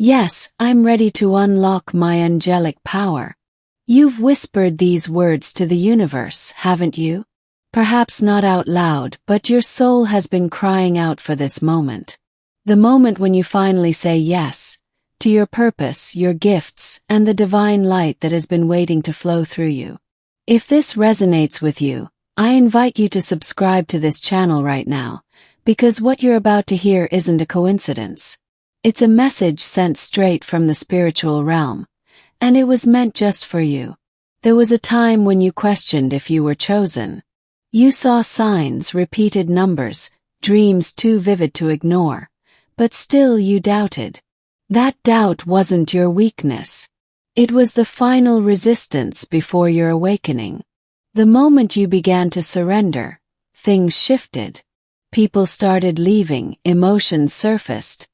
Yes, I'm ready to unlock my angelic power. You've whispered these words to the universe, haven't you? Perhaps not out loud, but your soul has been crying out for this moment. The moment when you finally say yes to your purpose, your gifts, and the divine light that has been waiting to flow through you. If this resonates with you, I invite you to subscribe to this channel right now, because what you're about to hear isn't a coincidence. It's a message sent straight from the spiritual realm, and it was meant just for you. There was a time when you questioned if you were chosen. You saw signs, repeated numbers, dreams too vivid to ignore, but still you doubted. That doubt wasn't your weakness. It was the final resistance before your awakening. The moment you began to surrender, things shifted. People started leaving, emotions surfaced,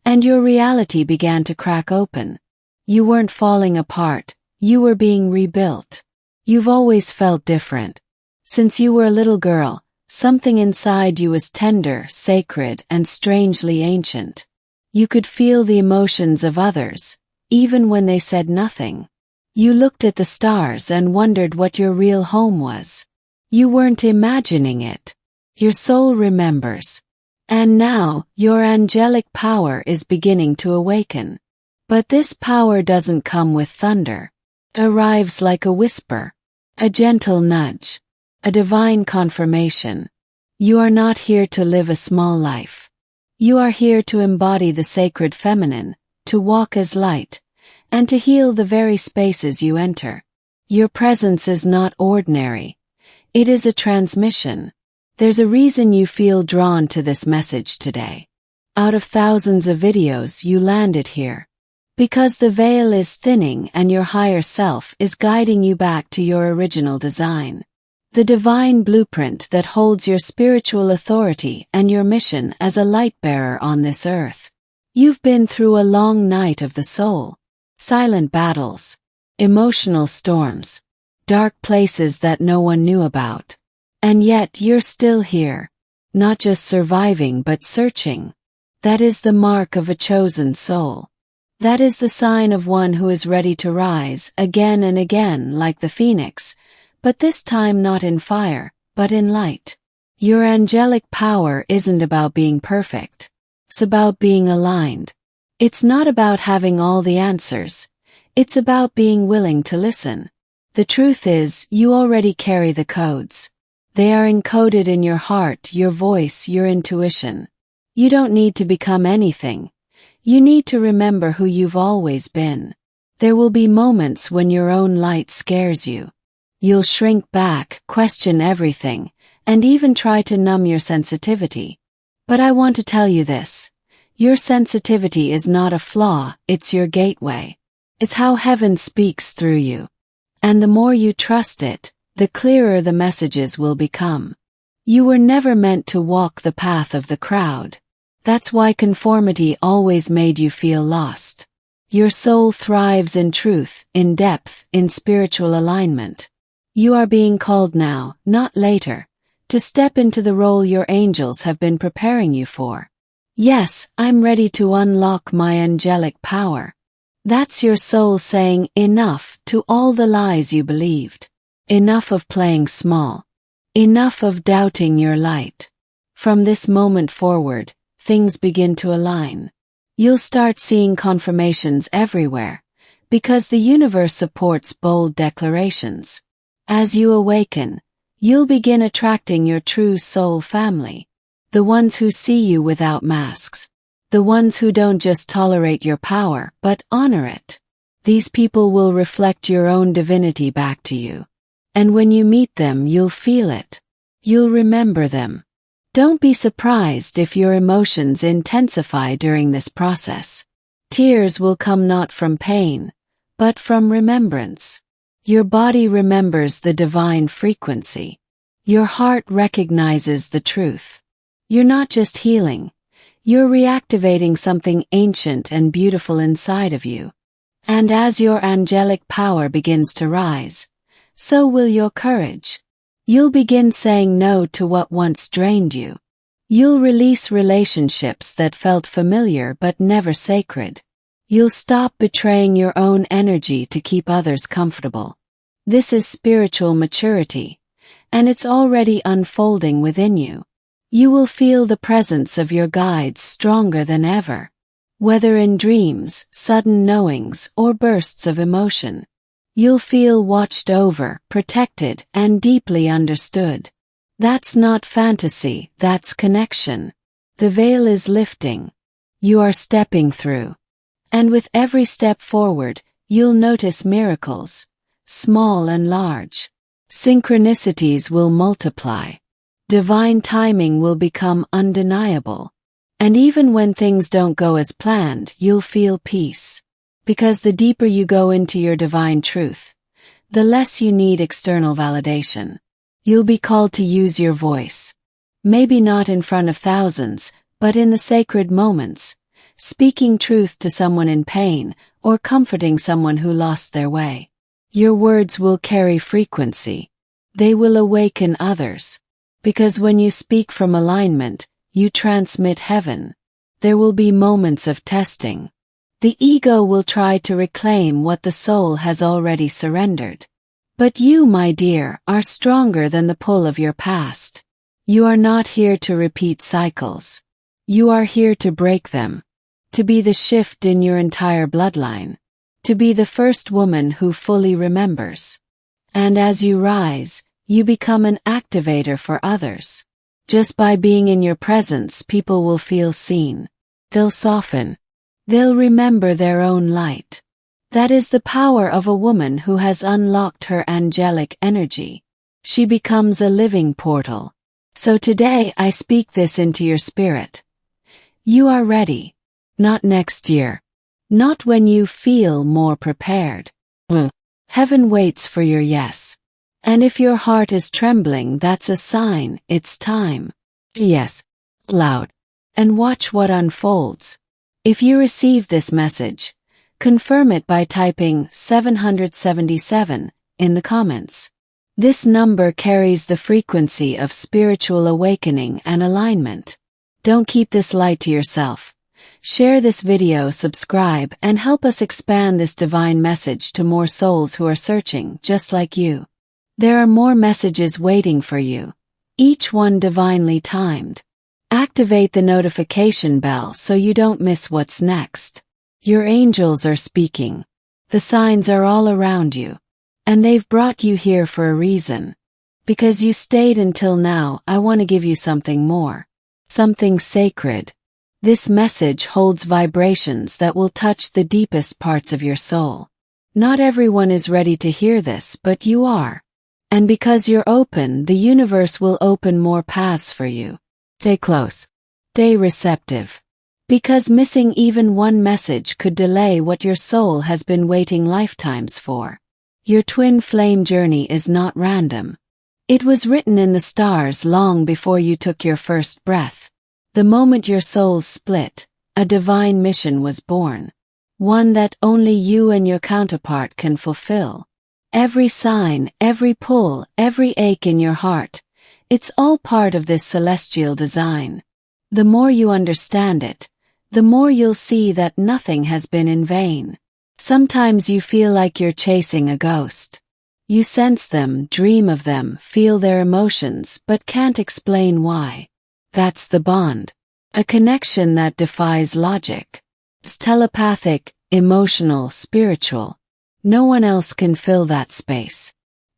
and your reality began to crack open. You weren't falling apart, you were being rebuilt. You've always felt different. Since you were a little girl, something inside you was tender, sacred, and strangely ancient. You could feel the emotions of others, even when they said nothing. You looked at the stars and wondered what your real home was. You weren't imagining it. Your soul remembers. And now, your angelic power is beginning to awaken. But this power doesn't come with thunder. It arrives like a whisper, a gentle nudge, a divine confirmation. You are not here to live a small life. You are here to embody the sacred feminine, to walk as light, and to heal the very spaces you enter. Your presence is not ordinary. It is a transmission. There's a reason you feel drawn to this message today. Out of thousands of videos, you landed here. Because the veil is thinning and your higher self is guiding you back to your original design. The divine blueprint that holds your spiritual authority and your mission as a light bearer on this earth. You've been through a long night of the soul. Silent battles, emotional storms, dark places that no one knew about. And yet you're still here, not just surviving but searching. That is the mark of a chosen soul. That is the sign of one who is ready to rise again and again like the phoenix, but this time not in fire, but in light. Your angelic power isn't about being perfect. It's about being aligned. It's not about having all the answers. It's about being willing to listen. The truth is, you already carry the codes. They are encoded in your heart, your voice, your intuition. You don't need to become anything. You need to remember who you've always been. There will be moments when your own light scares you. You'll shrink back, question everything, and even try to numb your sensitivity. But I want to tell you this. Your sensitivity is not a flaw, it's your gateway. It's how heaven speaks through you. And the more you trust it, the clearer the messages will become. You were never meant to walk the path of the crowd. That's why conformity always made you feel lost. Your soul thrives in truth, in depth, in spiritual alignment. You are being called now, not later, to step into the role your angels have been preparing you for. Yes, I'm ready to unlock my angelic power. That's your soul saying enough to all the lies you believed. Enough of playing small. Enough of doubting your light. From this moment forward, things begin to align. You'll start seeing confirmations everywhere, because the universe supports bold declarations. As you awaken, you'll begin attracting your true soul family. The ones who see you without masks. The ones who don't just tolerate your power, but honor it. These people will reflect your own divinity back to you. And when you meet them, you'll feel it. You'll remember them. Don't be surprised if your emotions intensify during this process. Tears will come not from pain, but from remembrance. Your body remembers the divine frequency. Your heart recognizes the truth. You're not just healing. You're reactivating something ancient and beautiful inside of you. And as your angelic power begins to rise, so will your courage. You'll begin saying no to what once drained you. You'll release relationships that felt familiar but never sacred. You'll stop betraying your own energy to keep others comfortable. This is spiritual maturity, and it's already unfolding within you. You will feel the presence of your guides stronger than ever, whether in dreams, sudden knowings, or bursts of emotion. You'll feel watched over, protected, and deeply understood. That's not fantasy, that's connection. The veil is lifting. You are stepping through. And with every step forward, you'll notice miracles, small and large. Synchronicities will multiply. Divine timing will become undeniable. And even when things don't go as planned, you'll feel peace. Because the deeper you go into your divine truth, the less you need external validation. You'll be called to use your voice. Maybe not in front of thousands, but in the sacred moments, speaking truth to someone in pain or comforting someone who lost their way. Your words will carry frequency. They will awaken others. Because when you speak from alignment, you transmit heaven. There will be moments of testing. The ego will try to reclaim what the soul has already surrendered. But you, my dear, are stronger than the pull of your past. You are not here to repeat cycles. You are here to break them. To be the shift in your entire bloodline. To be the first woman who fully remembers. And as you rise, you become an activator for others. Just by being in your presence, people will feel seen. They'll soften. They'll remember their own light. That is the power of a woman who has unlocked her angelic energy. She becomes a living portal. So today I speak this into your spirit. You are ready. Not next year. Not when you feel more prepared. Heaven waits for your yes. And if your heart is trembling, that's a sign it's time. Yes. Loud. And watch what unfolds. If you receive this message, confirm it by typing 777 in the comments. This number carries the frequency of spiritual awakening and alignment. Don't keep this light to yourself. Share this video, subscribe, and help us expand this divine message to more souls who are searching just like you. There are more messages waiting for you, each one divinely timed. Activate the notification bell so you don't miss what's next. Your angels are speaking. The signs are all around you. And they've brought you here for a reason. Because you stayed until now, I want to give you something more. Something sacred. This message holds vibrations that will touch the deepest parts of your soul. Not everyone is ready to hear this, but you are. And because you're open, the universe will open more paths for you. Stay close. Stay receptive. Because missing even one message could delay what your soul has been waiting lifetimes for. Your twin flame journey is not random. It was written in the stars long before you took your first breath. The moment your souls split, a divine mission was born. One that only you and your counterpart can fulfill. Every sign, every pull, every ache in your heart, it's all part of this celestial design. The more you understand it, the more you'll see that nothing has been in vain. Sometimes you feel like you're chasing a ghost. You sense them, dream of them, feel their emotions, but can't explain why. That's the bond. A connection that defies logic. It's telepathic, emotional, spiritual. No one else can fill that space.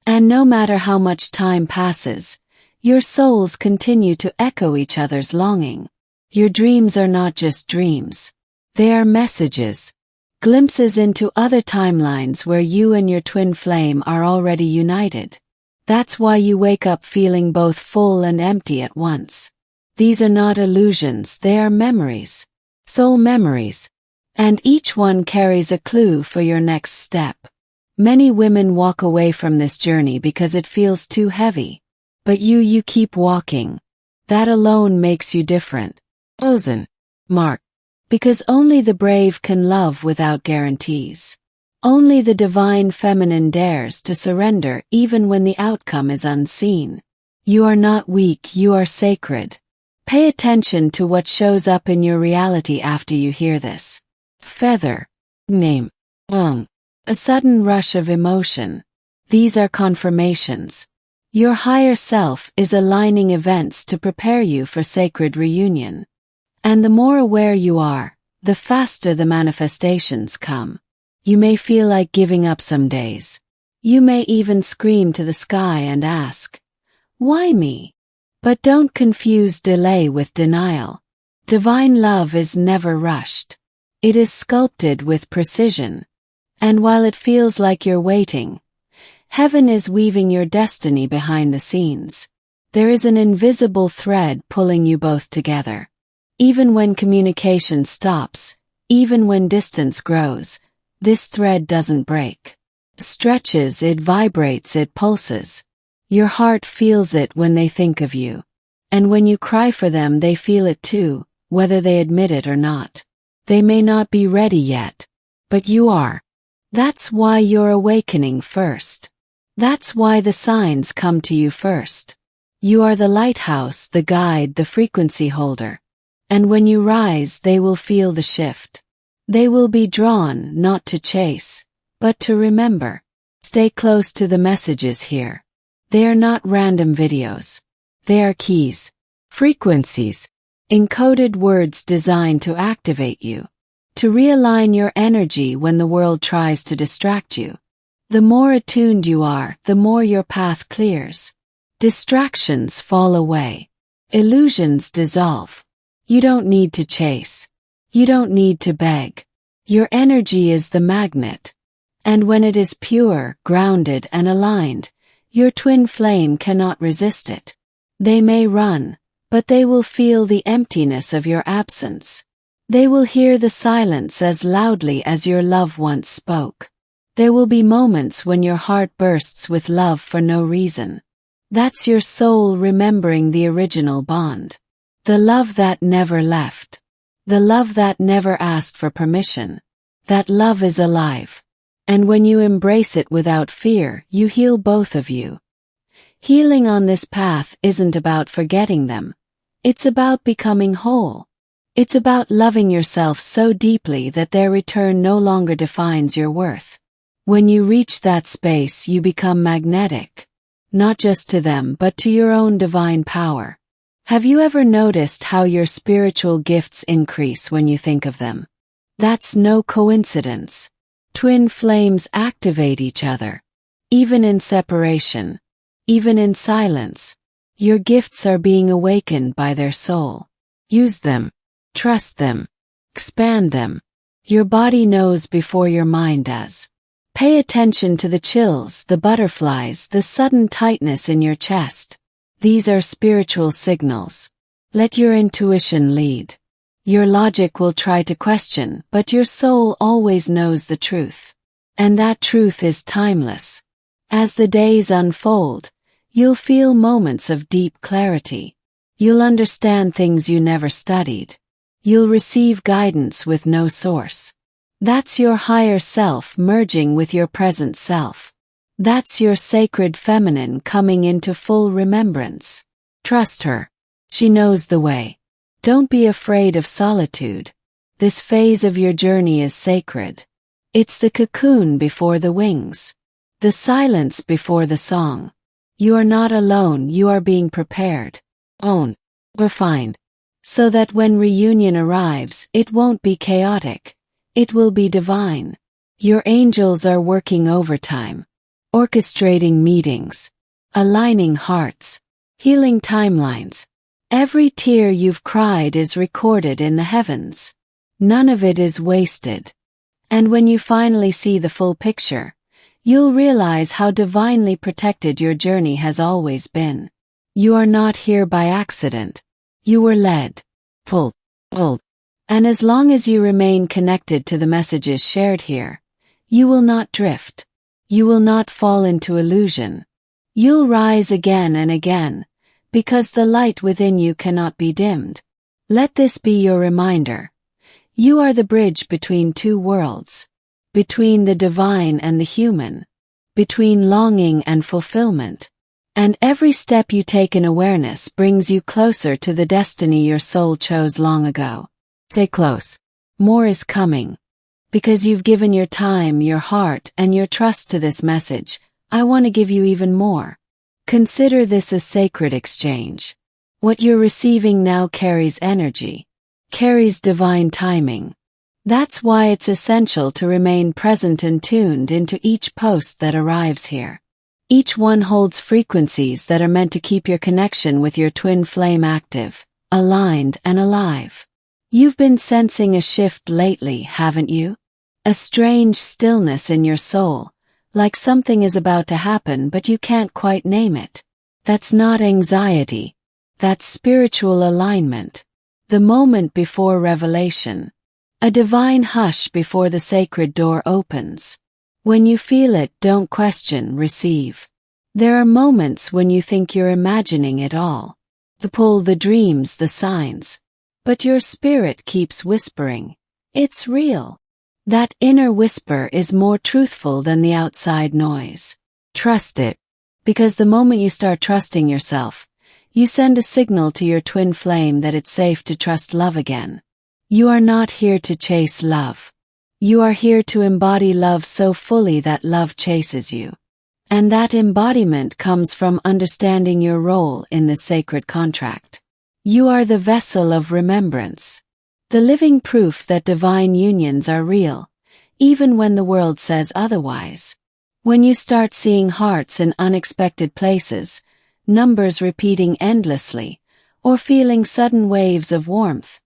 And no matter how much time passes, your souls continue to echo each other's longing. Your dreams are not just dreams. They are messages. Glimpses into other timelines where you and your twin flame are already united. That's why you wake up feeling both full and empty at once. These are not illusions, they are memories. Soul memories. And each one carries a clue for your next step. Many women walk away from this journey because it feels too heavy. But you keep walking. That alone makes you different. Ozen. Mark. Because only the brave can love without guarantees. Only the divine feminine dares to surrender even when the outcome is unseen. You are not weak, you are sacred. Pay attention to what shows up in your reality after you hear this. Feather. name, a sudden rush of emotion. These are confirmations. Your higher self is aligning events to prepare you for sacred reunion. And the more aware you are, the faster the manifestations come. You may feel like giving up some days. You may even scream to the sky and ask, "Why me?" But don't confuse delay with denial. Divine love is never rushed. It is sculpted with precision. And while it feels like you're waiting, heaven is weaving your destiny behind the scenes. There is an invisible thread pulling you both together. Even when communication stops, even when distance grows, this thread doesn't break. It stretches, it vibrates, it pulses. Your heart feels it when they think of you. And when you cry for them, they feel it too, whether they admit it or not. They may not be ready yet, but you are. That's why you're awakening first. That's why the signs come to you first. You are the lighthouse, the guide, the frequency holder. And when you rise, they will feel the shift. They will be drawn not to chase, but to remember. Stay close to the messages here. They are not random videos. They are keys, frequencies, encoded words designed to activate you, to realign your energy when the world tries to distract you. The more attuned you are, the more your path clears. Distractions fall away. Illusions dissolve. You don't need to chase. You don't need to beg. Your energy is the magnet. And when it is pure, grounded, and aligned, your twin flame cannot resist it. They may run, but they will feel the emptiness of your absence. They will hear the silence as loudly as your love once spoke. There will be moments when your heart bursts with love for no reason. That's your soul remembering the original bond. The love that never left. The love that never asked for permission. That love is alive. And when you embrace it without fear, you heal both of you. Healing on this path isn't about forgetting them. It's about becoming whole. It's about loving yourself so deeply that their return no longer defines your worth. When you reach that space, you become magnetic. Not just to them, but to your own divine power. Have you ever noticed how your spiritual gifts increase when you think of them? That's no coincidence. Twin flames activate each other. Even in separation. Even in silence. Your gifts are being awakened by their soul. Use them. Trust them. Expand them. Your body knows before your mind does. Pay attention to the chills, the butterflies, the sudden tightness in your chest. These are spiritual signals. Let your intuition lead. Your logic will try to question, but your soul always knows the truth. And that truth is timeless. As the days unfold, you'll feel moments of deep clarity. You'll understand things you never studied. You'll receive guidance with no source. That's your higher self merging with your present self. That's your sacred feminine coming into full remembrance. Trust her. She knows the way. Don't be afraid of solitude. This phase of your journey is sacred. It's the cocoon before the wings. The silence before the song. You are not alone, you are being prepared. Owned. Refined. So that when reunion arrives, it won't be chaotic. It will be divine. Your angels are working overtime. Orchestrating meetings. Aligning hearts. Healing timelines. Every tear you've cried is recorded in the heavens. None of it is wasted. And when you finally see the full picture, you'll realize how divinely protected your journey has always been. You are not here by accident. You were led, pulled. And as long as you remain connected to the messages shared here, you will not drift. You will not fall into illusion. You'll rise again and again, because the light within you cannot be dimmed. Let this be your reminder. You are the bridge between two worlds. Between the divine and the human. Between longing and fulfillment. And every step you take in awareness brings you closer to the destiny your soul chose long ago. Stay close. More is coming. Because you've given your time, your heart, and your trust to this message, I want to give you even more. Consider this a sacred exchange. What you're receiving now carries energy, carries divine timing. That's why it's essential to remain present and tuned into each post that arrives here. Each one holds frequencies that are meant to keep your connection with your twin flame active, aligned, and alive. You've been sensing a shift lately, haven't you? A strange stillness in your soul, like something is about to happen but you can't quite name it. That's not anxiety. That's spiritual alignment. The moment before revelation. A divine hush before the sacred door opens. When you feel it, don't question, receive. There are moments when you think you're imagining it all. The pull, the dreams, the signs. But your spirit keeps whispering. It's real. That inner whisper is more truthful than the outside noise. Trust it. Because the moment you start trusting yourself, you send a signal to your twin flame that it's safe to trust love again. You are not here to chase love. You are here to embody love so fully that love chases you. And that embodiment comes from understanding your role in the sacred contract. You are the vessel of remembrance. The living proof that divine unions are real, even when the world says otherwise. When you start seeing hearts in unexpected places, numbers repeating endlessly, or feeling sudden waves of warmth,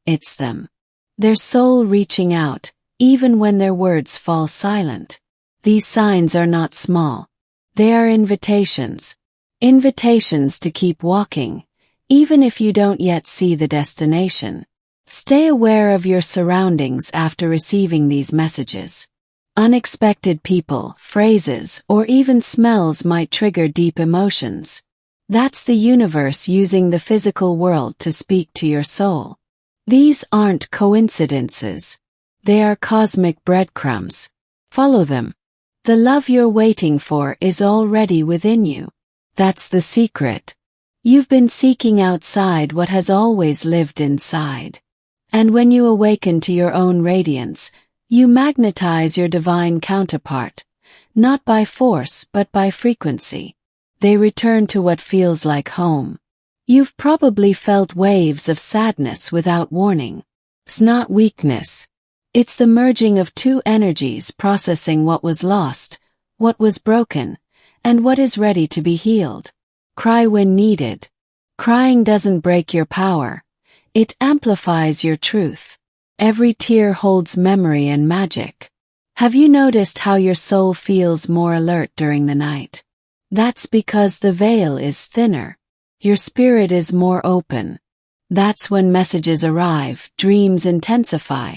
it's them. Their soul reaching out, even when their words fall silent. These signs are not small. They are invitations. Invitations to keep walking, even if you don't yet see the destination. Stay aware of your surroundings after receiving these messages. Unexpected people, phrases, or even smells might trigger deep emotions. That's the universe using the physical world to speak to your soul. These aren't coincidences. They are cosmic breadcrumbs. Follow them. The love you're waiting for is already within you. That's the secret. You've been seeking outside what has always lived inside. And when you awaken to your own radiance, you magnetize your divine counterpart, not by force but by frequency. They return to what feels like home. You've probably felt waves of sadness without warning. It's not weakness. It's the merging of two energies processing what was lost, what was broken, and what is ready to be healed. Cry when needed. Crying doesn't break your power. It amplifies your truth. Every tear holds memory and magic. Have you noticed how your soul feels more alert during the night? That's because the veil is thinner. Your spirit is more open. That's when messages arrive, dreams intensify,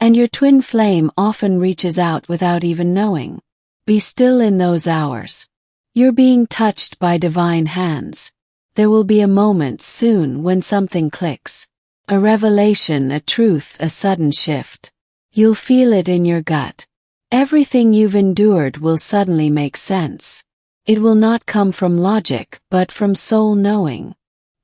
and your twin flame often reaches out without even knowing. Be still in those hours. You're being touched by divine hands. There will be a moment soon when something clicks. A revelation, a truth, a sudden shift. You'll feel it in your gut. Everything you've endured will suddenly make sense. It will not come from logic, but from soul knowing.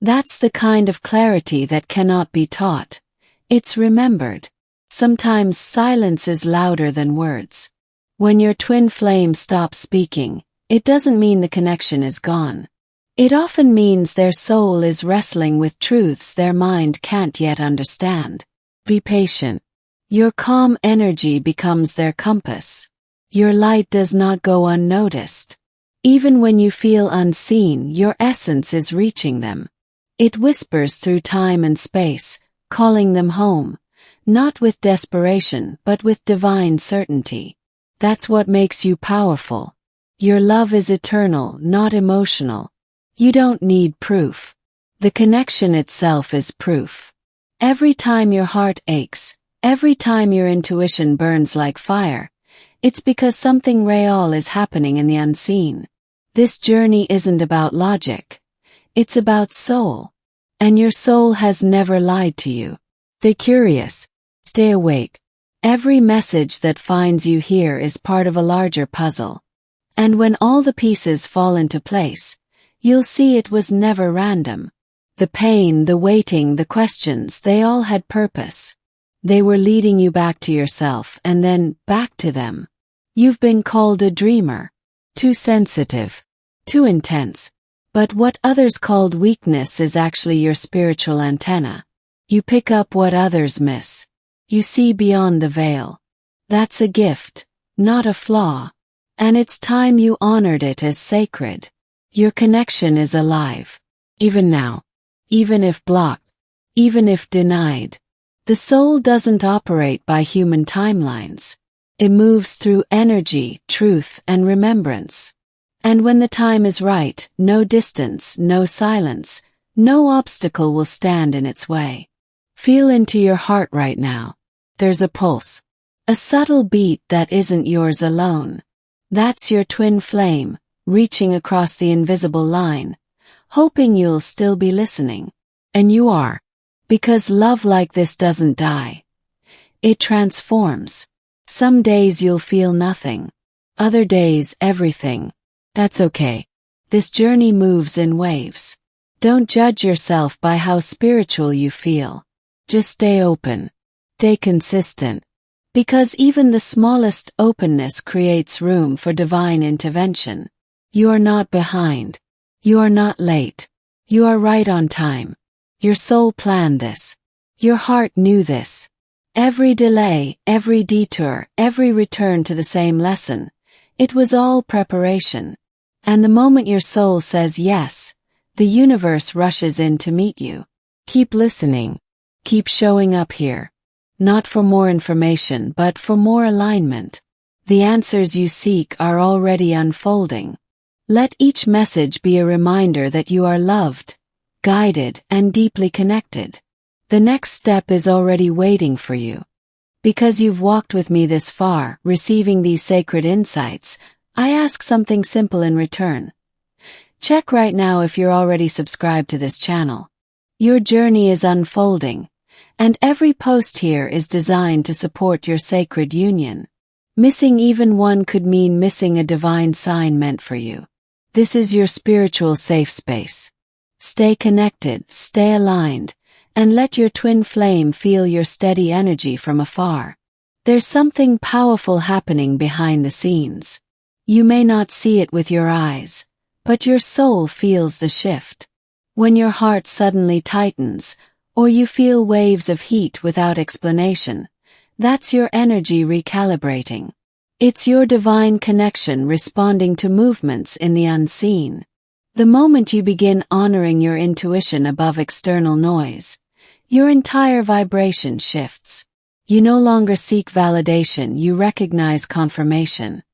That's the kind of clarity that cannot be taught. It's remembered. Sometimes silence is louder than words. When your twin flame stops speaking, it doesn't mean the connection is gone. It often means their soul is wrestling with truths their mind can't yet understand. Be patient. Your calm energy becomes their compass. Your light does not go unnoticed. Even when you feel unseen, your essence is reaching them. It whispers through time and space, calling them home, not with desperation but with divine certainty. That's what makes you powerful. Your love is eternal, not emotional. You don't need proof. The connection itself is proof. Every time your heart aches, every time your intuition burns like fire, it's because something real is happening in the unseen. This journey isn't about logic. It's about soul. And your soul has never lied to you. Stay curious. Stay awake. Every message that finds you here is part of a larger puzzle. And when all the pieces fall into place, you'll see it was never random. The pain, the waiting, the questions, they all had purpose. They were leading you back to yourself and then back to them. You've been called a dreamer. Too sensitive. Too intense. But what others called weakness is actually your spiritual antenna. You pick up what others miss. You see beyond the veil. That's a gift, not a flaw. And it's time you honored it as sacred. Your connection is alive. Even now. Even if blocked. Even if denied. The soul doesn't operate by human timelines. It moves through energy, truth, and remembrance. And when the time is right, no distance, no silence, no obstacle will stand in its way. Feel into your heart right now. There's a pulse. A subtle beat that isn't yours alone. That's your twin flame, reaching across the invisible line, hoping you'll still be listening. And you are. Because love like this doesn't die. It transforms. Some days you'll feel nothing. Other days, everything. That's okay. This journey moves in waves. Don't judge yourself by how spiritual you feel. Just stay open. Stay consistent. Because even the smallest openness creates room for divine intervention. You are not behind. You are not late. You are right on time. Your soul planned this. Your heart knew this. Every delay, every detour, every return to the same lesson. It was all preparation. And the moment your soul says yes, the universe rushes in to meet you. Keep listening. Keep showing up here. Not for more information, but for more alignment. The answers you seek are already unfolding. Let each message be a reminder that you are loved, guided, and deeply connected. The next step is already waiting for you. Because you've walked with me this far, receiving these sacred insights, I ask something simple in return. Check right now if you're already subscribed to this channel. Your journey is unfolding, and every post here is designed to support your sacred union. Missing even one could mean missing a divine sign meant for you. This is your spiritual safe space. Stay connected, stay aligned, and let your twin flame feel your steady energy from afar. There's something powerful happening behind the scenes. You may not see it with your eyes, but your soul feels the shift. When your heart suddenly tightens, or you feel waves of heat without explanation, that's your energy recalibrating. It's your divine connection responding to movements in the unseen. The moment you begin honoring your intuition above external noise, your entire vibration shifts. You no longer seek validation, you recognize confirmation.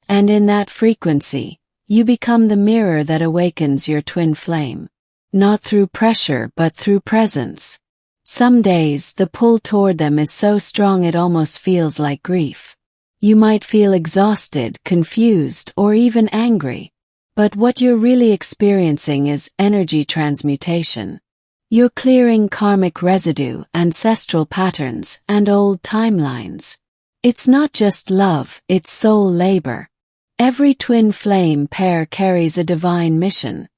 And in that frequency, you become the mirror that awakens your twin flame. Not through pressure, but through presence. Some days, the pull toward them is so strong it almost feels like grief. You might feel exhausted, confused, or even angry. But what you're really experiencing is energy transmutation. You're clearing karmic residue, ancestral patterns, and old timelines. It's not just love, it's soul labor. Every twin flame pair carries a divine mission.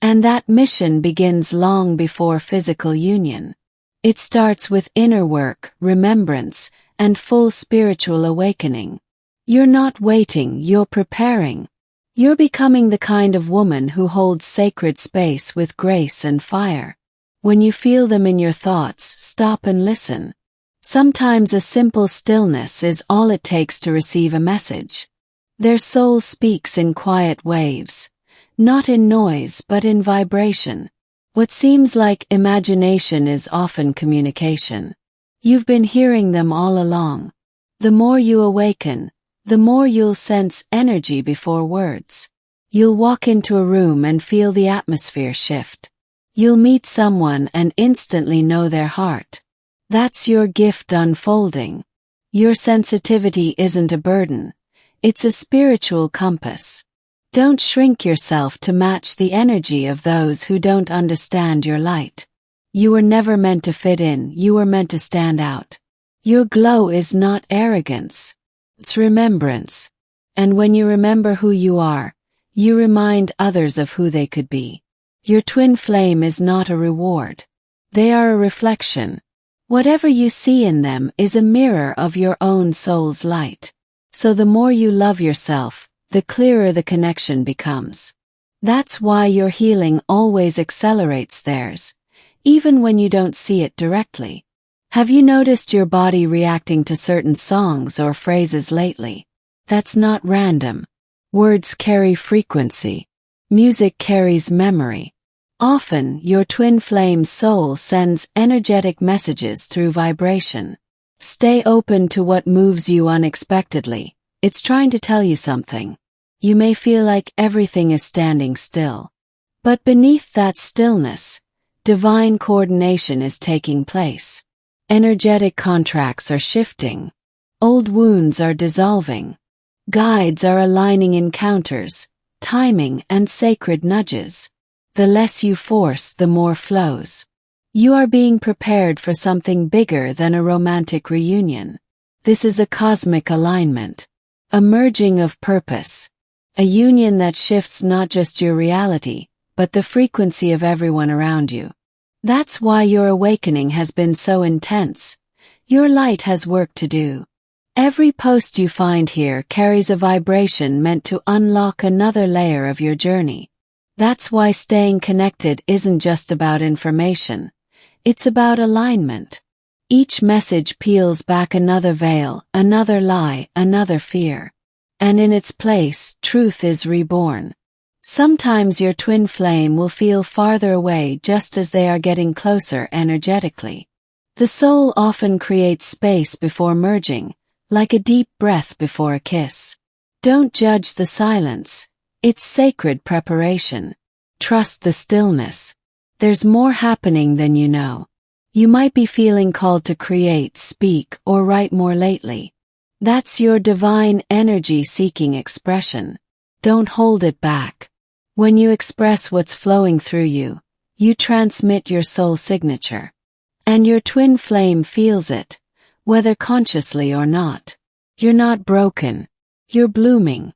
And that mission begins long before physical union. It starts with inner work, remembrance, and full spiritual awakening. You're not waiting, you're preparing. You're becoming the kind of woman who holds sacred space with grace and fire. When you feel them in your thoughts, stop and listen. Sometimes a simple stillness is all it takes to receive a message. Their soul speaks in quiet waves, not in noise but in vibration. What seems like imagination is often communication. You've been hearing them all along. The more you awaken, the more you'll sense energy before words. You'll walk into a room and feel the atmosphere shift. You'll meet someone and instantly know their heart. That's your gift unfolding. Your sensitivity isn't a burden. It's a spiritual compass. Don't shrink yourself to match the energy of those who don't understand your light. You were never meant to fit in, you were meant to stand out. Your glow is not arrogance. It's remembrance. And when you remember who you are, you remind others of who they could be. Your twin flame is not a reward. They are a reflection. Whatever you see in them is a mirror of your own soul's light. So the more you love yourself, the clearer the connection becomes. That's why your healing always accelerates theirs, even when you don't see it directly. Have you noticed your body reacting to certain songs or phrases lately? That's not random. Words carry frequency. Music carries memory. Often, your twin flame soul sends energetic messages through vibration. Stay open to what moves you unexpectedly. It's trying to tell you something. You may feel like everything is standing still. But beneath that stillness, divine coordination is taking place. Energetic contracts are shifting. Old wounds are dissolving. Guides are aligning encounters, timing, and sacred nudges. The less you force, the more flows. You are being prepared for something bigger than a romantic reunion. This is a cosmic alignment, a merging of purpose, a union that shifts not just your reality, but the frequency of everyone around you. That's why your awakening has been so intense. Your light has work to do. Every post you find here carries a vibration meant to unlock another layer of your journey. That's why staying connected isn't just about information. It's about alignment. Each message peels back another veil, another lie, another fear. And in its place, truth is reborn. Sometimes your twin flame will feel farther away just as they are getting closer energetically. The soul often creates space before merging, like a deep breath before a kiss. Don't judge the silence. It's sacred preparation. Trust the stillness. There's more happening than you know. You might be feeling called to create, speak, or write more lately. That's your divine energy seeking expression. Don't hold it back. When you express what's flowing through you, you transmit your soul signature. And your twin flame feels it, whether consciously or not. You're not broken. You're blooming.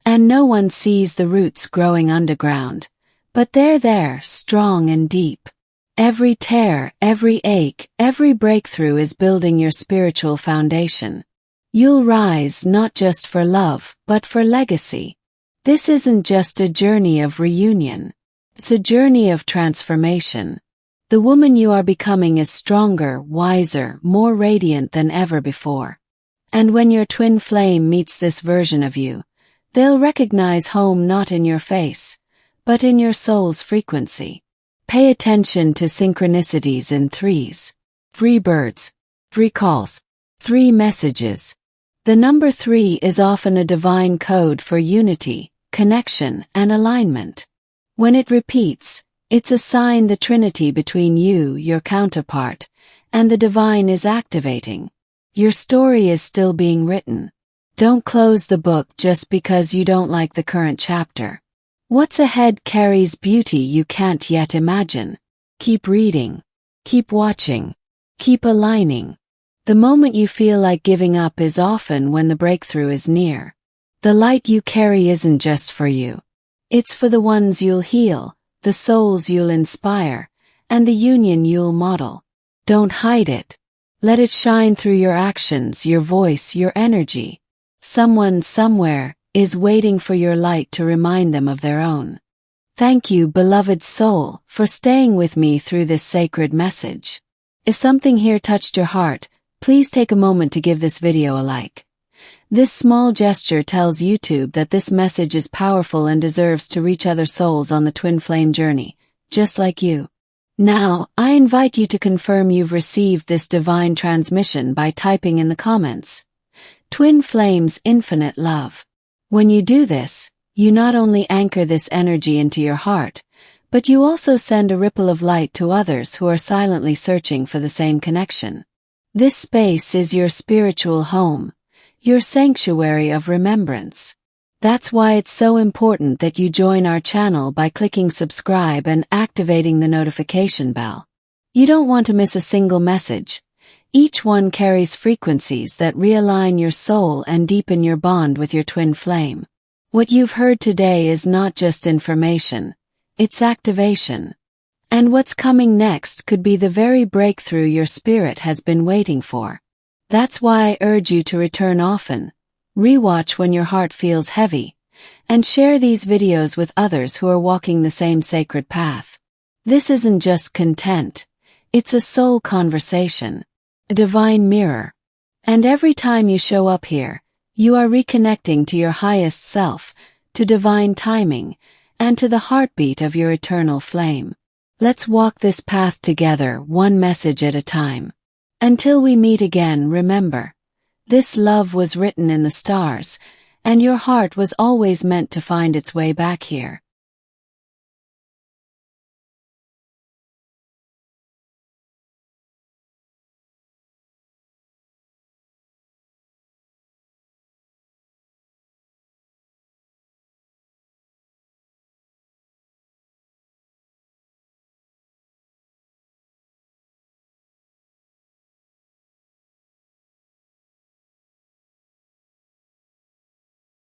And no one sees the roots growing underground, but they're there, strong and deep. Every tear, every ache, every breakthrough is building your spiritual foundation. You'll rise not just for love, but for legacy. This isn't just a journey of reunion. It's a journey of transformation. The woman you are becoming is stronger, wiser, more radiant than ever before. And when your twin flame meets this version of you, they'll recognize home not in your face, but in your soul's frequency. Pay attention to synchronicities in threes. 3 birds, 3 calls, 3 messages. The number 3 is often a divine code for unity, connection, and alignment. When it repeats, it's a sign the trinity between you, your counterpart, and the divine is activating. Your story is still being written. Don't close the book just because you don't like the current chapter. What's ahead carries beauty you can't yet imagine. Keep reading. Keep watching. Keep aligning. The moment you feel like giving up is often when the breakthrough is near. The light you carry isn't just for you. It's for the ones you'll heal, the souls you'll inspire, and the union you'll model. Don't hide it. Let it shine through your actions, your voice, your energy. Someone, somewhere, is waiting for your light to remind them of their own. Thank you, beloved soul, for staying with me through this sacred message. If something here touched your heart, please take a moment to give this video a like. This small gesture tells YouTube that this message is powerful and deserves to reach other souls on the twin flame journey, just like you. Now, I invite you to confirm you've received this divine transmission by typing in the comments. Twin flames, infinite love. When you do this, you not only anchor this energy into your heart, but you also send a ripple of light to others who are silently searching for the same connection. This space is your spiritual home, your sanctuary of remembrance. That's why it's so important that you join our channel by clicking subscribe and activating the notification bell. You don't want to miss a single message. Each one carries frequencies that realign your soul and deepen your bond with your twin flame. What you've heard today is not just information, it's activation. And what's coming next could be the very breakthrough your spirit has been waiting for. That's why I urge you to return often, rewatch when your heart feels heavy, and share these videos with others who are walking the same sacred path. This isn't just content, it's a soul conversation, a divine mirror. And every time you show up here, you are reconnecting to your highest self, to divine timing, and to the heartbeat of your eternal flame. Let's walk this path together, one message at a time. Until we meet again, remember, this love was written in the stars, and your heart was always meant to find its way back here.